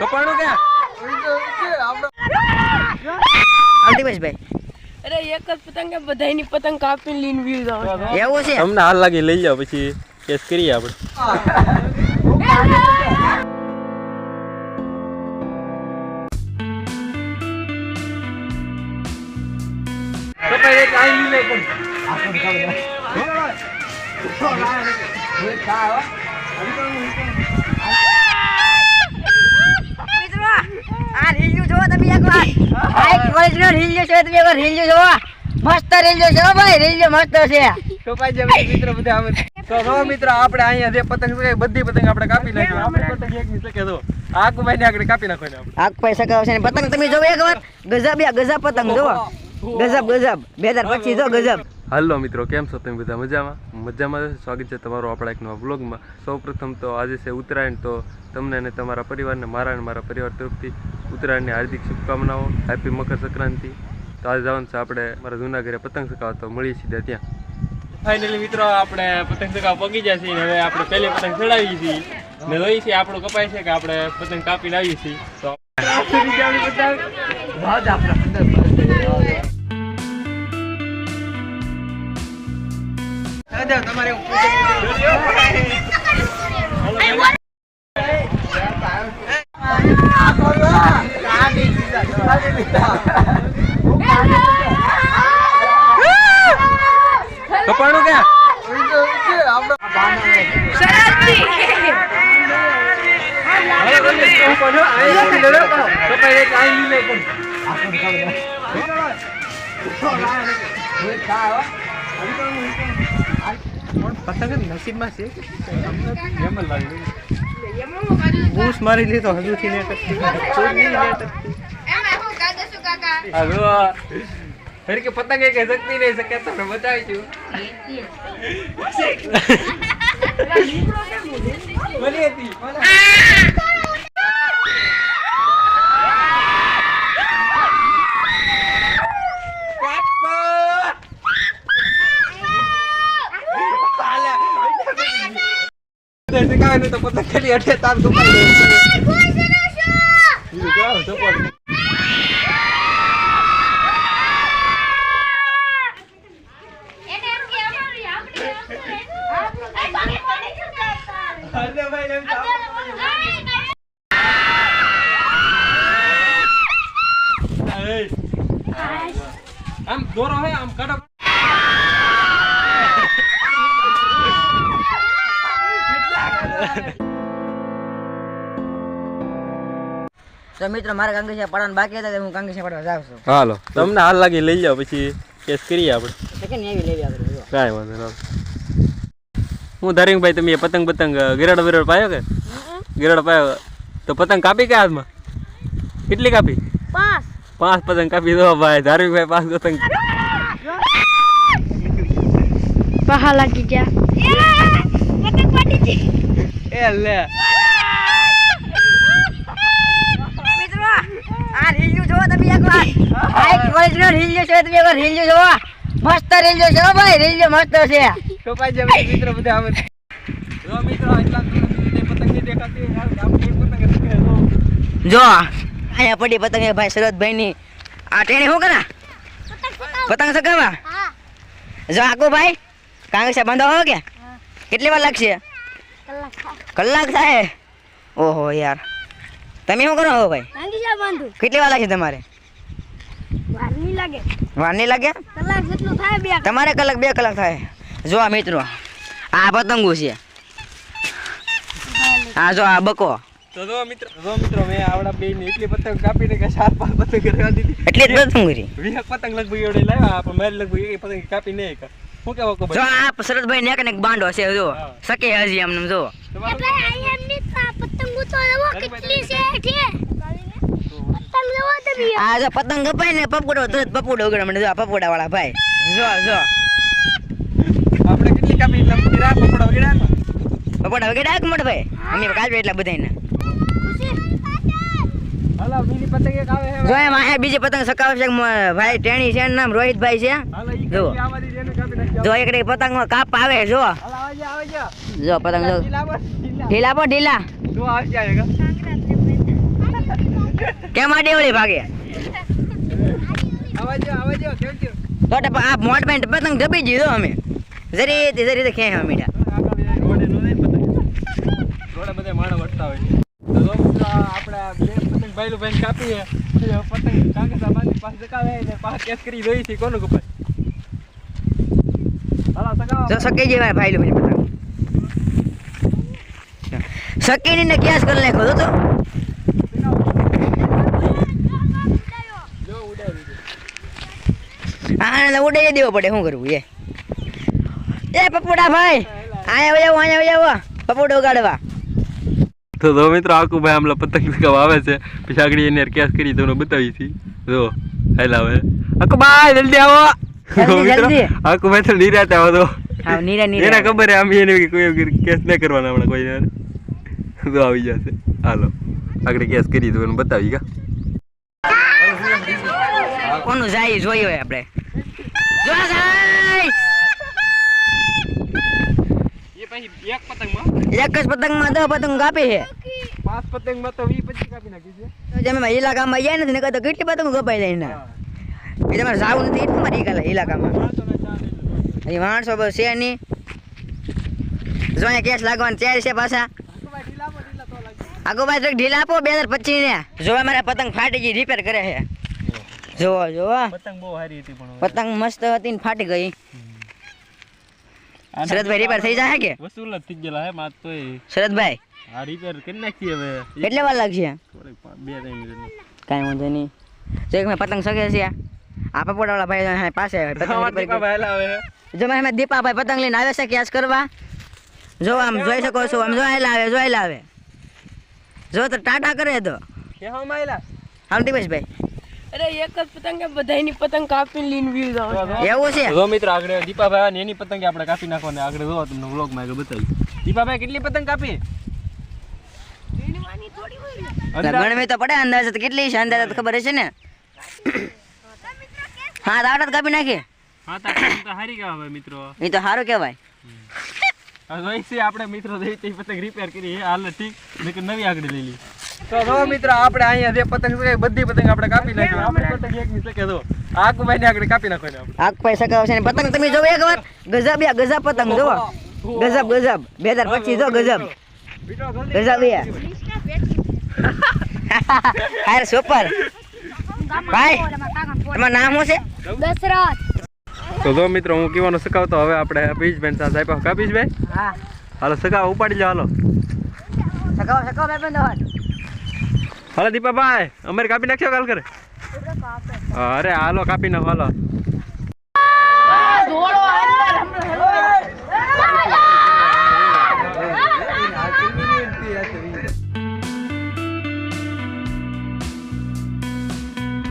કપાણો ક્યાં ભાઈ અરે એક જ પતંગ બધાની પતંગ કાપી લઈને વીર જાવ એવું છે તમને હાલ લાગી લઈ જાવ પછી કેસ કરીએ આપણે મસ્ત રેલવે છે ભાઈ રેલવે મસ્ત છે કપાઈ જાય મિત્રો બધા આવે તો જો મિત્રો આપણે અહીંયા જે પતંગ છે બધી પતંગ આપણે કાપી નાખી આપણે પતંગ એક ની શકે તો આગ ભાઈને આગળ કાપી નાખો ને આપણે આગ પૈસા કાવશે ને પતંગ તમે જોવો એકવાર ગજબ પતંગ જોવો ગજબ 2025 જો ગજબ હાલો મિત્રો કેમ છો તમે બધા મજામાં સ્વાગત છે તમારું આપણા એક નવા બ્લોગમાં સૌપ્રથમ તો આજે છે ઉત્તરાયણ તો તમને અને તમારા પરિવારને મારા અને મારા પરિવાર તરફથી ઉત્તરાયણની હાર્દિક શુભકામનાઓ હેપી મકર સંક્રાંતિ તો આજે જવાનું છે આપણે મારા જૂના ઘરે પતંગ ચગાવવા તો મળીએ સીધા ત્યાં ફાઇનલી મિત્રો આપણે પતંગ ચગાવવા પગી જાય છે હવે આપણે પહેલી પતંગ ચડાવીએ છીએ ને જોઈએ છીએ આપણું કપાય છે કે આપણે પતંગ કાપીને આવીએ છીએ તો તમારે કપાણું ક્યાં પતંગ નસીબમાં છે બૂસ મારી લીધો હજુ થી ફરી કે પતંગ એક શકતી નહીં શકે તમને બતાવી છું બની હતી તો પતંગ ખાલી અઠે તાર દુકાન આમ દોરો હે આમ કાઢો તો મિત્રો મારા કાંગેશા પાડવાનું બાકી હતા હું કાંગેશા પાડવા જાઉં છું હાલો તમને હાલ લાગી લઈ જાવ પછી કેસ કરીએ આપણે સેકન્ડ એવી લેવી આપણે કાંઈ વાંધો ના હું ધારીભાઈ તમે પતંગ ગિરાડો પાયો કે ગિરાડો પાયો તો પતંગ કાપી કે હાથમાં કેટલી કાપી 5 પતંગ કાપી દો ભાઈ ધારીભાઈ 5 પતંગ પહા લાગી ગયા પતંગ પાડી છે એ લે આ રીલ્યુ જોવો તમે એકવાર હાઈ ક્વોલિટીનો રીલ્યુ છે તમે એકવાર રીલ્યુ જોવો મસ્ત રીલ્યુ છે ભાઈ રીલ્યુ મસ્ત છે કપાઈ જાય મિત્રો બધા આવે જો મિત્રો એટલા પતંગ ની દેખાતી જો આયા પડી પતંગ ભાઈ શરદભાઈ ની આ ટેણી શું કરે પતંગ સગાવા જો આકો ભાઈ કાંગેશા બાંધો કે કેટલી વાર લાગશે કલાક થાય ઓહો યાર તમે શું કરો હો ભાઈ કાંગેશા બાંધું કેટલી વાર લાગશે તમારે વાર નહીં લાગે કલાક જેટલું થાય બે તમારે કલાક 2 કલાક થાય જો આ મિત્રો આ પતંગો છે આ જો આ બકો તો જો મિત્રો મેં આવડા બે ની એટલી પતંગ કાપીને કે 4-5 પતંગ કરવા દીધી એટલે જ પતંગ કરી 20 પતંગ લગભગ એવડે લાવ્યા પણ મારી લગભગ એક પતંગ કાપી નહીં હું કેવો કો જો આ શરદભાઈ ને એક બાંડો છે જો સકે હજી આમ જો એટલે આઈ એમ ની પતંગો તો એવો કેટલી છે ઠે પતંગ લેવો તમે આ જો પતંગ કપાય ને પપોડો ઉગડે મને જો આ પપોડા વાળા ભાઈ જો આપણે કેટલી કાપી લંબીરા પપડા વગેરે પપોડા વગેરે ડાક મોટ ભાઈ અમે કાઢવે એટલા બધાને હાલો બીજી પતંગ એક આવે જો એમ આ બીજી પતંગ સકાવે છે ભાઈ ટેણી છે નામ રોહિતભાઈ છે હાલો ઈ જો. આવાદી એને કાપી નાખજો જો એકડી પતંગમાં કાપ આવે જો હાલો આવે જા જો પતંગ જો ઢીલા પો ઢીલા જો આવી જાયગા કેમ આ ડેવળી ભાગે આવા જો કેમ કે તો આ મોટ પેન્ટ પતંગ દબી દીધો અમે જરી ખેં મીઠા રોડે નો નહીં પતંગ રોડે બધે માણો વટતા હોય તો જો મિત્રો આપણે આ બે પતંગ ભાઈલું ભાઈ કાપીએ પતંગ કાંગસા બાંધી પાસે સકાવે ને પાસે કેસ કરી દઈ છે કોનું કપાય હાલો સકાવો જો સકી જેવા ભાઈ લો પતંગ સકીની ને કેસ કરી નાખો તો જો ઉડાવી દે આને ઉડાઈ દેવો પડે શું કરવું એ પપોડા ભાઈ અહીંયા આવો પપોડો ઉગાડવા તો જો મિત્રો આકુ ભાઈ આમલા પતંગ ચગાવવા આવે છે પછી આગળ એને કેસ કરી તમને બતાવી છે જો હેલાવે આકુ ભાઈ જલ્દી આવો જલ્દી. આકુ ભાઈ તો નિરાતે આવો તો હા નીરા એને ખબર હે આમ એને કોઈ કેસ ન કરવાના હમણાં કોઈ તો આવી જશે હાલો આગળ કેસ કરી દો એને બતાવી કા કોનું જાય જોયું હોય આપણે જો જાય એ પછી એક પતંગમાં એક જ પતંગમાં 10 પતંગ કાપી છે 5 પતંગમાં તો 20 25 કાપી નાખી છે તો તમે ઇલાકામાં ગયા નથી નકર તો કેટલી પતંગો કપાઈ જાય ને એ તમારે જાવું નથી એટલું મારી ઇલાકામાં એ માણસો બસ છે નહીં જો અહીંયા કેસ લાગવાના ચાર છે પાછા આગો બાજુ ઢીલા આપો 2025 ને જો મારા પતંગ ફાટી ગઈ રિપેર કરે છે જોવો જોવો પતંગ બહુ સારી હતી પણ પતંગ મસ્ત હતી ને ફાટી ગઈ શરદભાઈ રિપેર થઈ જાય કે વસૂલ જ થઈ ગયેલા હે માત તોય શરદભાઈ આ રિપેર કરી નાખી હવે કેટલી વાર લાગશે થોડીક 2-3 મિનિટ કાંઈ વાંધો નહીં જો એક મેં પતંગ શકે છે આ પપોડાવાળા ભાઈ પાસે પતંગ repair કરી. જો મેં દીપાભાઈ પતંગ લઈને આવે છે કેસ કરવા જો આમ જોઈ શકો છો આમ જોઈ લાવે જો તો ટાટા કરે તો કેહો માયલા હાલ દિવેશભાઈ અરે એક જ પતંગ બધાની પતંગ કાપીને લઈને વીર જાવ એવું છે જો મિત્ર આગળ દીપાભાઈ આવે ને એની પતંગ આપણે કાપી નાખવાની આગળ જો તમને વ્લોગમાં આગળ બતાવી દીપાભાઈ કેટલી પતંગ કાપી ગણવી તો પડે અંદાજે તો કેટલી છે અંદાજે તો ખબર હશે ને હા દાવડા તો કાપી નાખી હા તો હારી ગયા હવે મિત્રો એ તો સારું કહેવાય હવે આપણે મિત્રો દઈ તે પતંગ રિપેર કરી હાલ ઠીક નકર નવી આગળ લઈ લી તો જો મિત્રો આપણે અહીંયા જે પતંગ છે બધી પતંગ આપણે કાપી નાખી આપણે પતંગ એક ની શકે તો આકુ ભાઈ ને આગળ કાપી નાખવાની આપણે આગ ભાઈ સકાવ છે ને પતંગ તમે જોવો એકવાર ગજબ પતંગ જોવો ગજબ 2025 જો ગજબ યા હાર સુપર ભાઈ તમારું નામ શું છે દશરથ તો જો મિત્રો હું કહેવાનો સકાવતો હવે આપણે પીશભાઈ સાથે આપ્યા કાપીશભાઈ હા હાલો સકાવ ઉપાડી લો હાલો સકાવ ભાઈ બંધો હાલો દીપાભાઈ અમારે કાપી નાખ્યો કાલ કરે અરે હાલો કાપી નાખો હાલો ધોળો